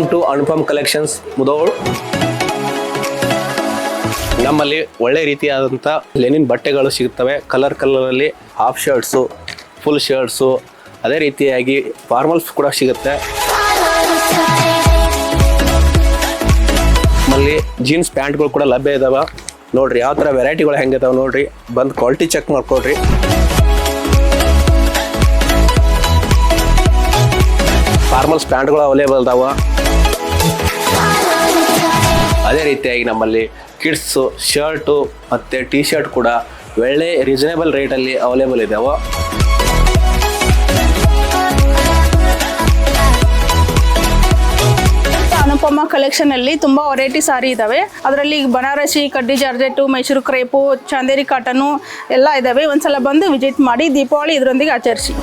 Welcome to Anupam collections Mudhol. ನಮ್ಮಲ್ಲಿ ಒಳ್ಳೆ ರೀತಿಯಾದಂಥ ಲೆನಿನ್ ಬಟ್ಟೆಗಳು ಸಿಗುತ್ತವೆ. ಕಲರಲ್ಲಿ ಹಾಫ್ ಶರ್ಟ್ಸು, ಫುಲ್ ಶರ್ಟ್ಸು, ಅದೇ ರೀತಿಯಾಗಿ ಫಾರ್ಮಲ್ಸ್ ಕೂಡ ಸಿಗುತ್ತೆ. ನಮ್ಮಲ್ಲಿ ಜೀನ್ಸ್ ಪ್ಯಾಂಟ್ಗಳು ಕೂಡ ಲಭ್ಯ ಇದಾವೆ. ನೋಡ್ರಿ ಯಾವ ಥರ ವೆರೈಟಿಗಳು ಹೆಂಗಿದಾವೆ ನೋಡ್ರಿ, ಬಂದು ಕ್ವಾಲಿಟಿ ಚೆಕ್ ಮಾಡ್ಕೊಳ್ರಿ. ಫಾರ್ಮಲ್ಸ್ ಪ್ಯಾಂಟ್ಗಳು ಅವೈಲೇಬಲ್ ಇದಾವ. ಅದೇ ರೀತಿಯಾಗಿ ನಮ್ಮಲ್ಲಿ ಕಿಡ್ಸು ಶರ್ಟು ಮತ್ತು ಟಿ ಶರ್ಟ್ ಕೂಡ ಒಳ್ಳೆ ರೀಸನೇಬಲ್ ರೇಟಲ್ಲಿ ಅವೈಲೇಬಲ್ ಇದಾವೆ. ಅನುಪಮ ಕಲೆಕ್ಷನ್ ಅಲ್ಲಿ ತುಂಬಾ ವೆರೈಟಿ ಸಾರಿ ಇದಾವೆ. ಅದರಲ್ಲಿ ಬನಾರಸಿ, ಕಡ್ಡಿ georgette, Mysuru crepe, Chanderi cotton ಎಲ್ಲ ಇದಾವೆ. ಒಂದ್ಸಲ ಬಂದು ವಿಸಿಟ್ ಮಾಡಿ ದೀಪಾವಳಿ ಇದರೊಂದಿಗೆ ಆಚರಿಸಿ.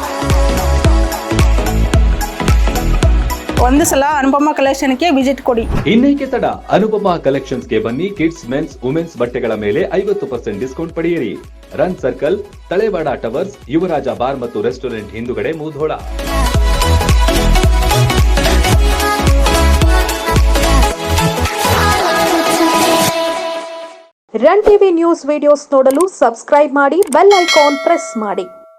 ಒಂದು ಸಲ ಅನುಪಮ ಕಲೆಕ್ಷನ್ಗೆ ವಿಸಿಟ್ ಕೊಡಿ. ಇನ್ನೇಕೆ ತಡ, ಅನುಪಮ ಕಲೆಕ್ಷನ್ಸ್ಗೆ ಬನ್ನಿ. ಕಿಡ್ಸ್, ಮೆನ್ಸ್, ವುಮೆನ್ಸ್ ಬಟ್ಟೆಗಳ ಮೇಲೆ 50% ಡಿಸ್ಕೌಂಟ್ ಪಡೆಯಿರಿ. ರನ್ ಸರ್ಕಲ್, ತಳೆವಾಡ ಟವರ್ಸ್, ಯುವರಾಜ ಬಾರ್ ಮತ್ತು ರೆಸ್ಟೋರೆಂಟ್ ಹಿಂದುಗಡೆ, Mudhol. Run TV news videos ನೋಡಲು ಸಬ್ಸ್ಕ್ರೈಬ್ ಮಾಡಿ, ಬೆಲ್ ಐಕಾನ್ ಪ್ರೆಸ್ ಮಾಡಿ.